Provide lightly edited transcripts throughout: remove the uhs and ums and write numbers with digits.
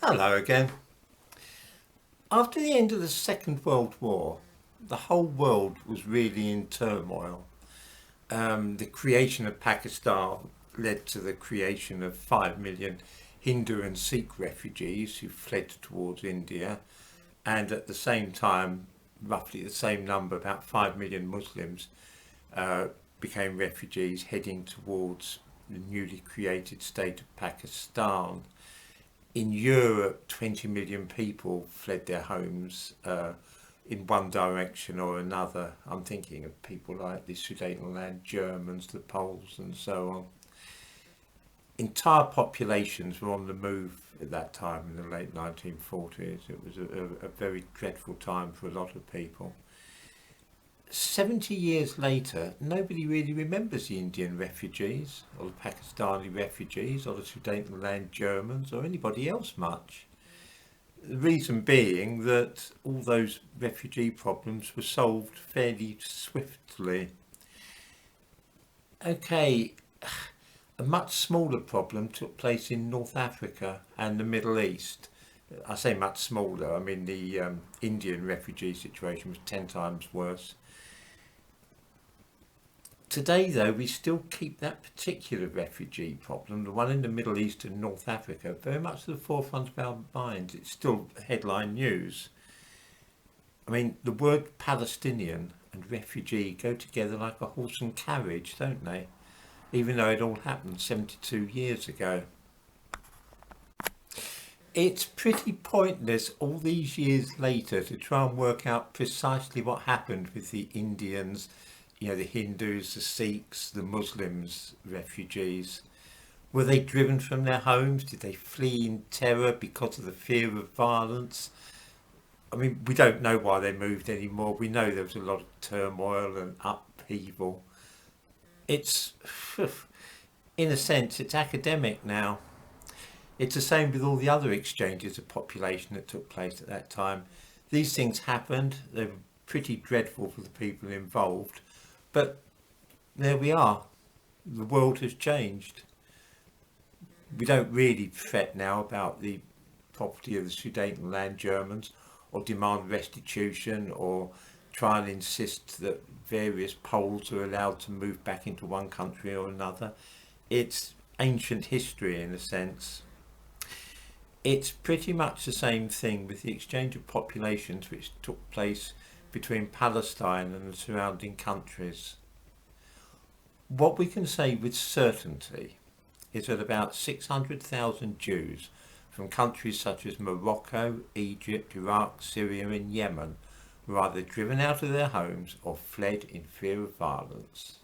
Hello again. After the end of the Second World War, the whole world was really in turmoil. The creation of Pakistan led to the creation of 5 million Hindu and Sikh refugees who fled towards India, and at the same time, roughly the same number, about 5 million Muslims, became refugees heading towards the newly created state of Pakistan. In Europe, 20 million people fled their homes in one direction or another. I'm thinking of people like the Sudetenland Germans, the Poles, and so on. Entire populations were on the move at that time in the late 1940s. It was a very dreadful time for a lot of people. 70 years later, nobody really remembers the Indian refugees or the Pakistani refugees or the Sudetenland Germans or anybody else much. The reason being that all those refugee problems were solved fairly swiftly. Okay, a much smaller problem took place in North Africa and the Middle East. I say much smaller, I mean the Indian refugee situation was 10 times worse. Today, though, we still keep that particular refugee problem, the one in the Middle East and North Africa, very much at the forefront of our minds. It's still headline news. I mean, the word Palestinian and refugee go together like a horse and carriage, don't they? Even though it all happened 72 years ago. It's pretty pointless all these years later to try and work out precisely what happened with the Indians, the Hindus, the Sikhs, the Muslims, refugees. Were they driven from their homes? Did they flee in terror because of the fear of violence? I mean, we don't know why they moved anymore. We know there was a lot of turmoil and upheaval. It's, in a sense, it's academic now. It's the same with all the other exchanges of population that took place at that time. These things happened. They were pretty dreadful for the people involved. But there we are. The world has changed. We don't really fret now about the property of the Sudetenland Germans or demand restitution or try and insist that various Poles are allowed to move back into one country or another. It's ancient history in a sense. It's pretty much the same thing with the exchange of populations which took place between Palestine and the surrounding countries. What we can say with certainty is that about 600,000 Jews from countries such as Morocco, Egypt, Iraq, Syria and Yemen were either driven out of their homes or fled in fear of violence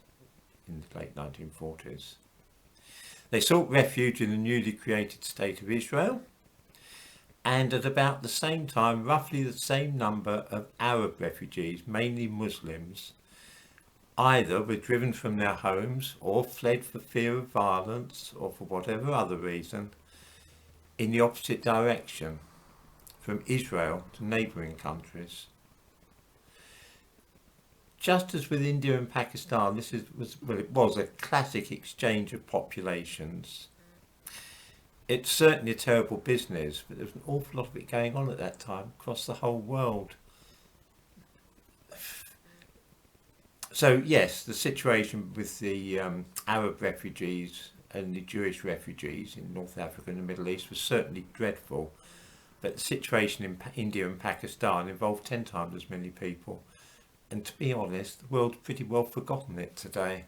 in the late 1940s. They sought refuge in the newly created state of Israel, and at about the same time, roughly the same number of Arab refugees, mainly Muslims, either were driven from their homes or fled for fear of violence or for whatever other reason in the opposite direction, from Israel to neighbouring countries. Just as with India and Pakistan, it was a classic exchange of populations. It's certainly a terrible business, but there was an awful lot of it going on at that time across the whole world. So yes, the situation with the Arab refugees and the Jewish refugees in North Africa and the Middle East was certainly dreadful, but the situation in India and Pakistan involved 10 times as many people. And to be honest, the world's pretty well forgotten it today.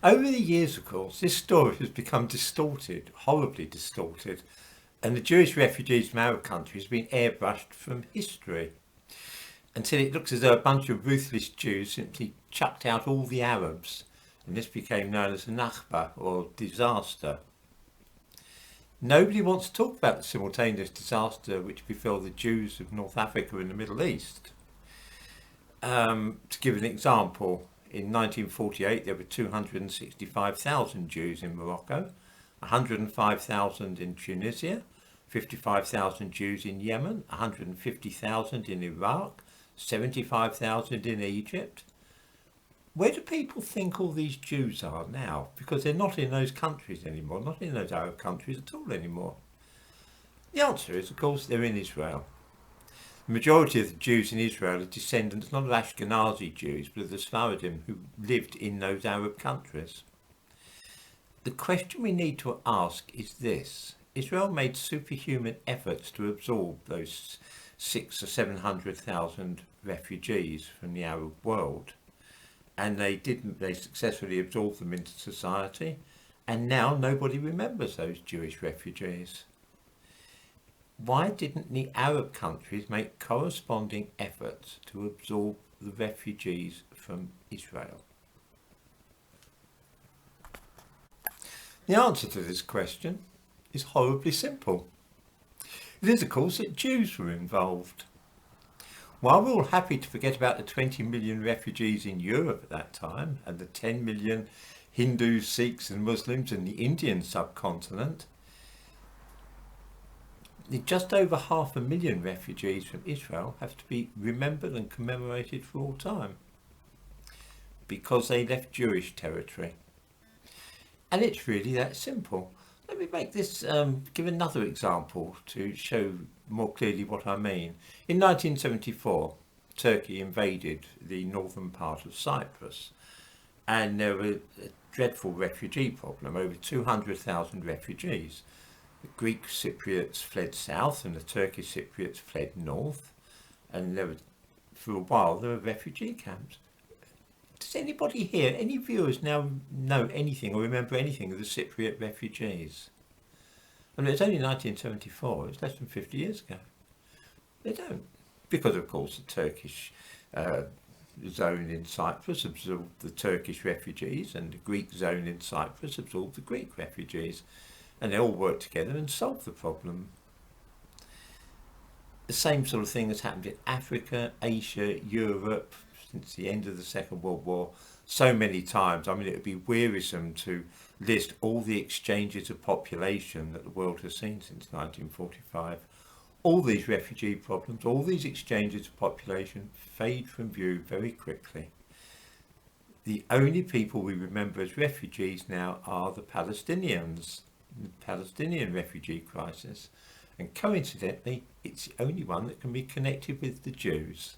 Over the years, of course, this story has become distorted, horribly distorted, and the Jewish refugees from Arab countries have been airbrushed from history, until it looks as though a bunch of ruthless Jews simply chucked out all the Arabs, and this became known as the Nakba, or disaster. Nobody wants to talk about the simultaneous disaster which befell the Jews of North Africa and the Middle East. To give an example, in 1948 there were 265,000 Jews in Morocco, 105,000 in Tunisia, 55,000 Jews in Yemen, 150,000 in Iraq, 75,000 in Egypt. Where do people think all these Jews are now? Because they're not in those countries anymore, not in those Arab countries at all anymore. The answer is, of course, they're in Israel. The majority of the Jews in Israel are descendants not of Ashkenazi Jews, but of the Sephardim who lived in those Arab countries. The question we need to ask is this. Israel made superhuman efforts to absorb those 600,000 or 700,000 refugees from the Arab world. And they didn't, they successfully absorbed them into society. And now nobody remembers those Jewish refugees. Why didn't the Arab countries make corresponding efforts to absorb the refugees from Israel? The answer to this question is horribly simple. It is, of course, that Jews were involved. While we're all happy to forget about the 20 million refugees in Europe at that time and the 10 million Hindus, Sikhs and Muslims in the Indian subcontinent, the just over 500,000 refugees from Israel have to be remembered and commemorated for all time because they left Jewish territory. And it's really that simple. Let me make this, give another example to show more clearly what I mean. In 1974, Turkey invaded the northern part of Cyprus, and there was a dreadful refugee problem, over 200,000 refugees. The Greek Cypriots fled south and the Turkish Cypriots fled north, and there were, for a while there were refugee camps. Does anybody here, any viewers now know anything or remember anything of the Cypriot refugees? I mean, it's only 1974, it's less than 50 years ago. They don't. Because, of course, the Turkish zone in Cyprus absorbed the Turkish refugees and the Greek zone in Cyprus absorbed the Greek refugees. And they all worked together and solved the problem. The same sort of thing has happened in Africa, Asia, Europe, since the end of the Second World War, so many times. I mean, it would be wearisome to list all the exchanges of population that the world has seen since 1945. All these refugee problems, all these exchanges of population fade from view very quickly. The only people we remember as refugees now are the Palestinians, the Palestinian refugee crisis. And coincidentally, it's the only one that can be connected with the Jews.